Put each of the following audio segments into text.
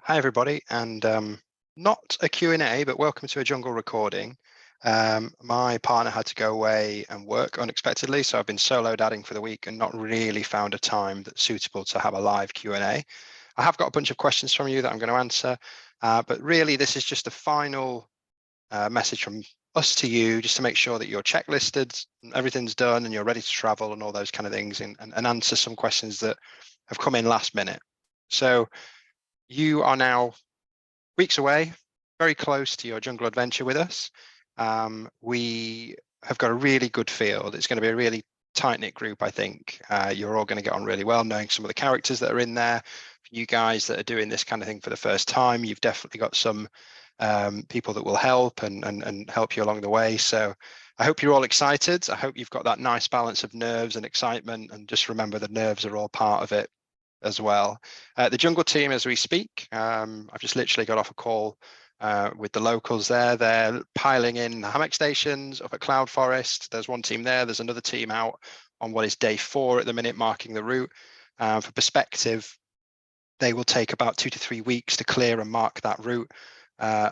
Hi everybody, and not a Q&A, but welcome to a jungle recording. My partner had to go away and work unexpectedly, so I've been solo dadding for the week and not really found a time that's suitable to have a live Q&A. I have got a bunch of questions from you that I'm going to answer, but really this is just a final message from us to you, just to make sure that you're checklisted, everything's done, and you're ready to travel and all those kind of things, and answer some questions that have come in last minute. So you are now weeks away, very close to your jungle adventure with us. We have got a really good field. It's going to be a really tight-knit group, I think. You're all going to get on really well, knowing some of the characters that are in there. For you guys that are doing this kind of thing for the first time, you've definitely got some people that will help and help you along the way. So I hope you're all excited. I hope you've got that nice balance of nerves and excitement, and just remember the nerves are all part of it as well. The jungle team, as we speak, I've just literally got off a call with the locals there. They're piling in hammock stations up at Cloud Forest. There's one team there. There's another team out on what is day 4 at the minute, marking the route. For perspective, they will take about 2 to 3 weeks to clear and mark that route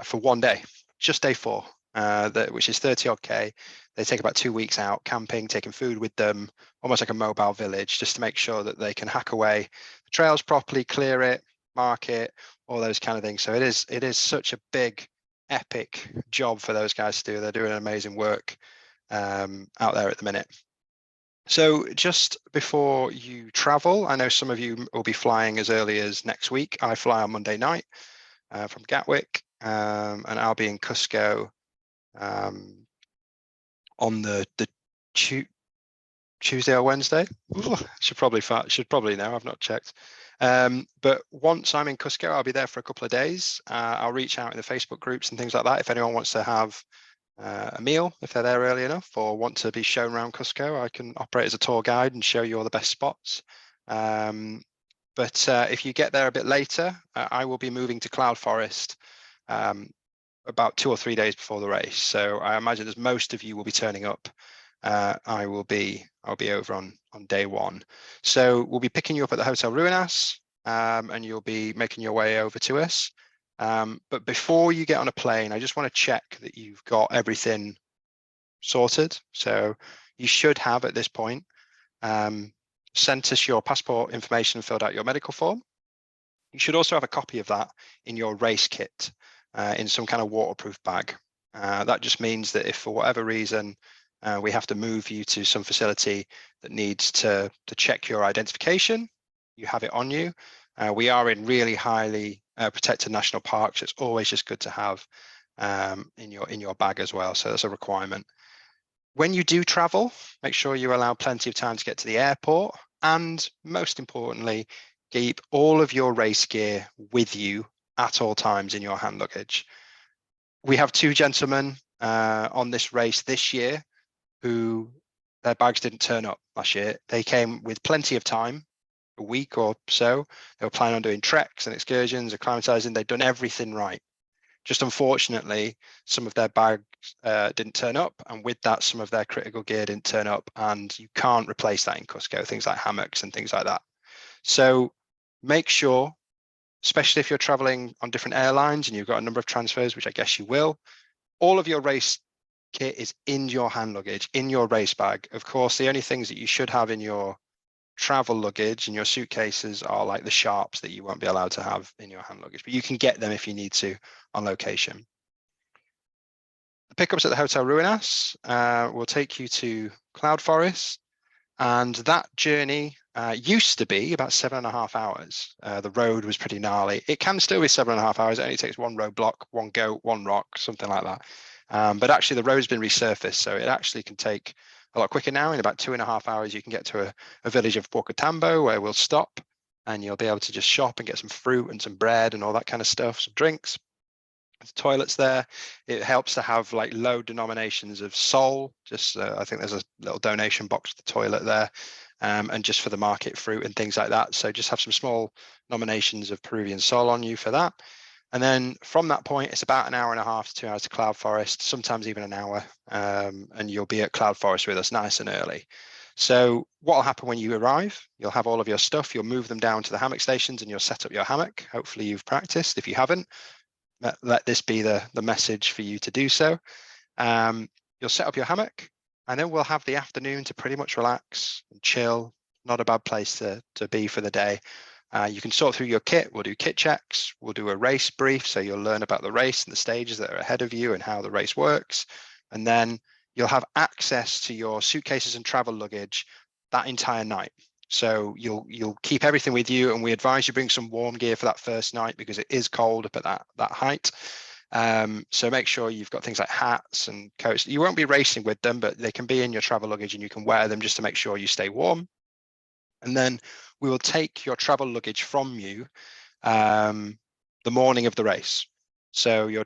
for one day, just day 4. Which is 30 odd K. They take about 2 weeks out camping, taking food with them, almost like a mobile village, just to make sure that they can hack away the trails properly, clear it, mark it, all those kind of things. So it is such a big, epic job for those guys to do. They're doing amazing work out there at the minute. So just before you travel, I know some of you will be flying as early as next week. I fly on Monday night from Gatwick, and I'll be in Cusco on the Tuesday or Wednesday. Should probably know. I've not checked. But once I'm in Cusco, I'll be there for a couple of days. I'll reach out in the Facebook groups and things like that if anyone wants to have a meal, if they're there early enough, or want to be shown around Cusco. I can operate as a tour guide and show you all the best spots. But if you get there a bit later, I will be moving to Cloud Forest about 2 or 3 days before the race. So I imagine as most of you will be turning up, I'll be over on day 1. So we'll be picking you up at the Hotel Ruinas, and you'll be making your way over to us. But before you get on a plane, I just want to check that you've got everything sorted. So you should have at this point sent us your passport information and filled out your medical form. You should also have a copy of that in your race kit in some kind of waterproof bag. That just means that if for whatever reason we have to move you to some facility that needs to check your identification, you have it on you. We are in really highly protected national parks. It's always just good to have in your bag as well. So that's a requirement. When you do travel, make sure you allow plenty of time to get to the airport, and most importantly, keep all of your race gear with you at all times in your hand luggage. We have 2 gentlemen on this race this year who their bags didn't turn up last year. They came with plenty of time, a week or so. They were planning on doing treks and excursions, acclimatizing. They'd done everything right. Just unfortunately, some of their bags didn't turn up, and with that, some of their critical gear didn't turn up, and you can't replace that in Cusco, things like hammocks and things like that. So make sure, especially if you're traveling on different airlines and you've got a number of transfers, which I guess you will, all of your race kit is in your hand luggage, in your race bag. Of course, the only things that you should have in your travel luggage and your suitcases are like the sharps that you won't be allowed to have in your hand luggage, but you can get them if you need to on location. The pickups at the Hotel Ruinas will take you to Cloud Forest, and that journey used to be about 7.5 hours. The road was pretty gnarly. It can still be 7.5 hours. It only takes 1 roadblock, 1 goat, 1 rock, something like that. But actually the road's been resurfaced, so it actually can take a lot quicker now. In about 2.5 hours, you can get to a village of Bocatambo where we'll stop, and you'll be able to just shop and get some fruit and some bread and all that kind of stuff, some drinks. There's toilets there. It helps to have like low denominations of sol. Just I think there's a little donation box to the toilet there, and just for the market fruit and things like that. So just have some small nominations of Peruvian sol on you for that. And then from that point, it's about 1.5 hours to 2 hours to Cloud Forest, sometimes even an hour, and you'll be at Cloud Forest with us nice and early. So what will happen when you arrive? You'll have all of your stuff, you'll move them down to the hammock stations and you'll set up your hammock. Hopefully you've practiced. If you haven't, let this be the message for you to do so. You'll set up your hammock, and then we'll have the afternoon to pretty much relax and chill. Not a bad place to be for the day. You can sort through your kit. We'll do kit checks. We'll do a race brief, so you'll learn about the race and the stages that are ahead of you and how the race works. And then you'll have access to your suitcases and travel luggage that entire night. So you'll keep everything with you, and we advise you bring some warm gear for that first night because it is cold up at that height. So make sure you've got things like hats and coats. You won't be racing with them, but they can be in your travel luggage and you can wear them just to make sure you stay warm. And then we will take your travel luggage from you the morning of the race. So your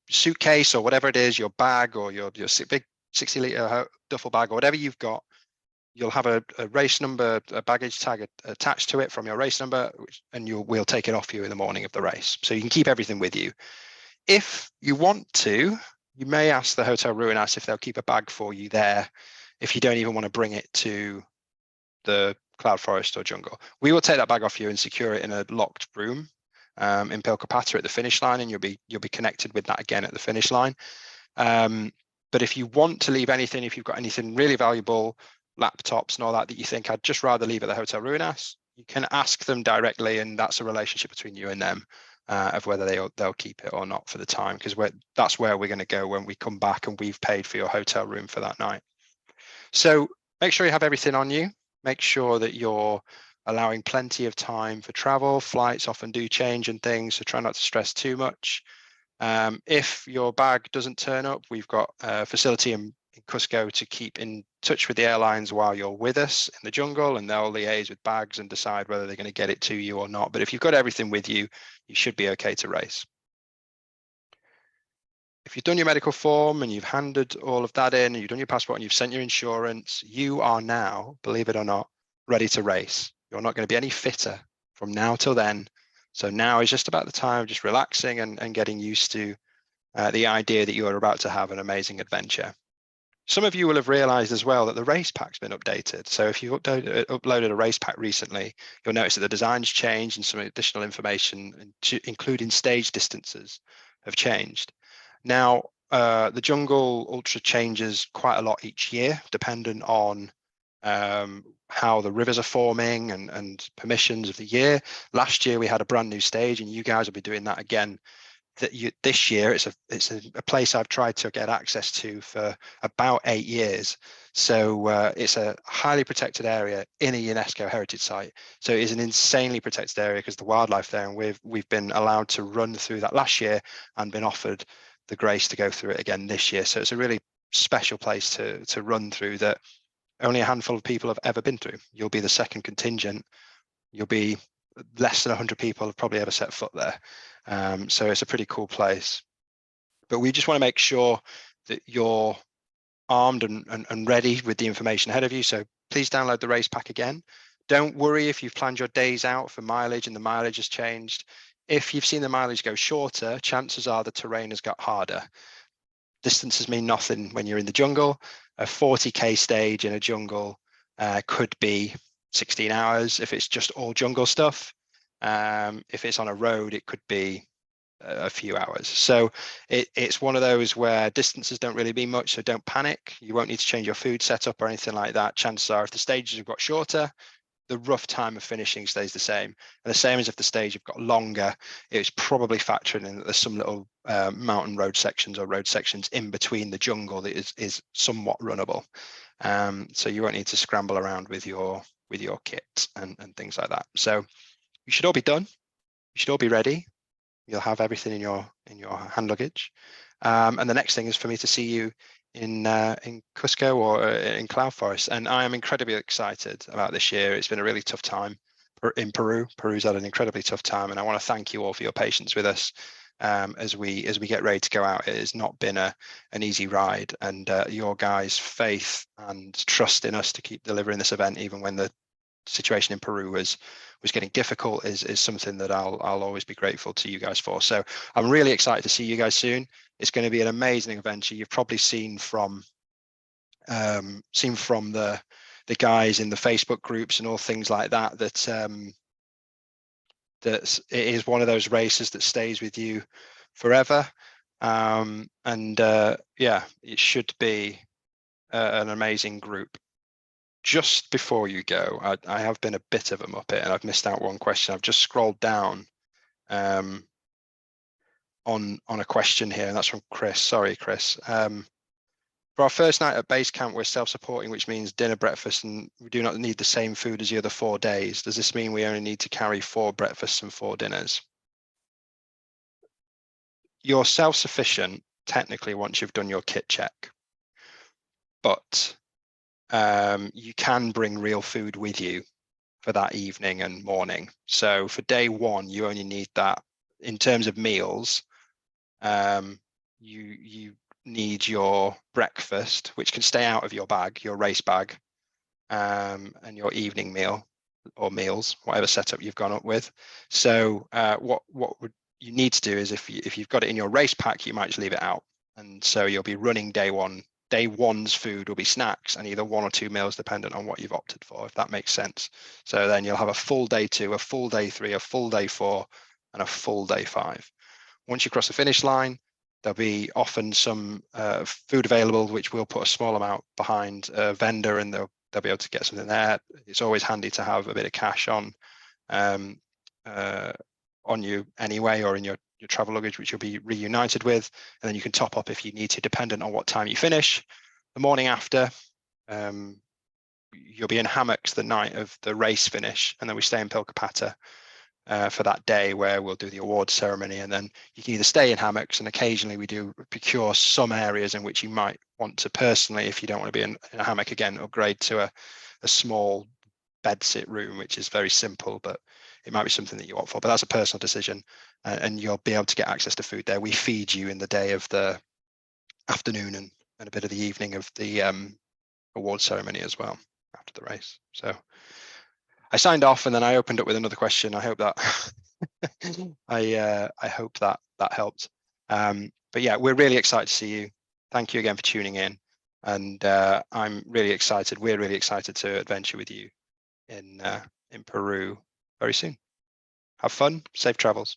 suitcase or whatever it is, your bag or your big 60-litre duffel bag or whatever you've got, you'll have a race number, a baggage tag attached to it from your race number, and we'll take it off you in the morning of the race. So you can keep everything with you. If you want to, you may ask the Hotel Ruinas if they'll keep a bag for you there if you don't even want to bring it to the Cloud Forest or jungle. We will take that bag off you and secure it in a locked room in Pilkapata at the finish line, and you'll be connected with that again at the finish line. But if you want to leave anything, if you've got anything really valuable, laptops and all that you think I'd just rather leave at the Hotel Ruinas, you can ask them directly, and that's a relationship between you and them of whether they'll keep it or not for the time, because that's where we're going to go when we come back and we've paid for your hotel room for that night. So make sure you have everything on you. Make sure that you're allowing plenty of time for travel. Flights often do change and things, so try not to stress too much. If your bag doesn't turn up, we've got a facility in Cusco to keep in touch with the airlines while you're with us in the jungle, and they'll liaise with bags and decide whether they're going to get it to you or not. But if you've got everything with you, you should be okay to race. If you've done your medical form and you've handed all of that in, and you've done your passport and you've sent your insurance, you are now, believe it or not, ready to race. You're not going to be any fitter from now till then. So now is just about the time of just relaxing and getting used to the idea that you are about to have an amazing adventure. Some of you will have realized as well that the race pack's been updated. So if you've uploaded a race pack recently, you'll notice that the design's changed and some additional information, including stage distances, have changed. Now, the Jungle Ultra changes quite a lot each year, dependent on how the rivers are forming and permissions of the year. Last year we had a brand new stage, and you guys will be doing that again. This year it's a place I've tried to get access to for about 8 years. So it's a highly protected area in a UNESCO heritage site. So it is an insanely protected area because the wildlife there, and we've been allowed to run through that last year and been offered the grace to go through it again this year. So it's a really special place to run through that only a handful of people have ever been through. You'll be the second contingent. You'll be less than 100 people have probably ever set foot there. So it's a pretty cool place. But we just want to make sure that you're armed and ready with the information ahead of you. So please download the race pack again. Don't worry if you've planned your days out for mileage and the mileage has changed. If you've seen the mileage go shorter, chances are the terrain has got harder. Distances mean nothing when you're in the jungle. A 40k stage in a jungle could be 16 hours if it's just all jungle stuff. If it's on a road, it could be a few hours. So it's one of those where distances don't really mean much, so don't panic. You won't need to change your food setup or anything like that. Chances are if the stages have got shorter, the rough time of finishing stays the same. And the same as if the stage have got longer, it's probably factoring in that there's some little mountain road sections or road sections in between the jungle that is somewhat runnable. So you won't need to scramble around with your kit and things like that. So you should all be done. You should all be ready. You'll have everything in your hand luggage. And the next thing is for me to see you in Cusco or in Cloud Forest. And I am incredibly excited about this year. It's been a really tough time in Peru. Peru's had an incredibly tough time, and I want to thank you all for your patience with us as we get ready to go out. It has not been an easy ride, and your guys' faith and trust in us to keep delivering this event, even when the situation in Peru was getting difficult, is something that I'll always be grateful to you guys for. So I'm really excited to see you guys soon. It's going to be an amazing adventure. You've probably seen from the the guys in the Facebook groups and all things like that, that it is one of those races that stays with you forever. Yeah, it should be an amazing group. Just before you go, I have been a bit of a muppet and I've missed out one question. I've just scrolled down on a question here, and that's from Chris. Sorry, Chris. For our first night at base camp, we're self-supporting, which means dinner, breakfast, and we do not need the same food as the other 4 days. Does this mean we only need to carry 4 breakfasts and 4 dinners? You're self-sufficient technically once you've done your kit check, but you can bring real food with you for that evening and morning. So for day 1, you only need that. In terms of meals, you need your breakfast, which can stay out of your bag, your race bag, and your evening meal or meals, whatever setup you've gone up with. So what would you need to do is if you've got it in your race pack, you might just leave it out. And so you'll be running day 1. Day 1's food will be snacks and either 1 or 2 meals, dependent on what you've opted for, if that makes sense. So then you'll have a full day 2, a full day 3, a full day 4, and a full day 5. Once you cross the finish line, there'll be often some food available, which we'll put a small amount behind a vendor, and they'll be able to get something there. It's always handy to have a bit of cash on you anyway, or in your travel luggage, which you'll be reunited with, and then you can top up if you need to, dependent on what time you finish. The morning after, you'll be in hammocks the night of the race finish, and then we stay in Pilkapata for that day, where we'll do the awards ceremony, and then you can either stay in hammocks, and occasionally we do procure some areas in which you might want to personally, if you don't want to be in a hammock again, upgrade to a small bed sit room, which is very simple, but it might be something that you opt for, but that's a personal decision, and you'll be able to get access to food there. We feed you in the day of the afternoon and a bit of the evening of the award ceremony as well after the race. So I signed off and then I opened up with another question. I hope that I hope that helped. But yeah, we're really excited to see you. Thank you again for tuning in, and I'm really excited. We're really excited to adventure with you in Peru very soon. Have fun, safe travels.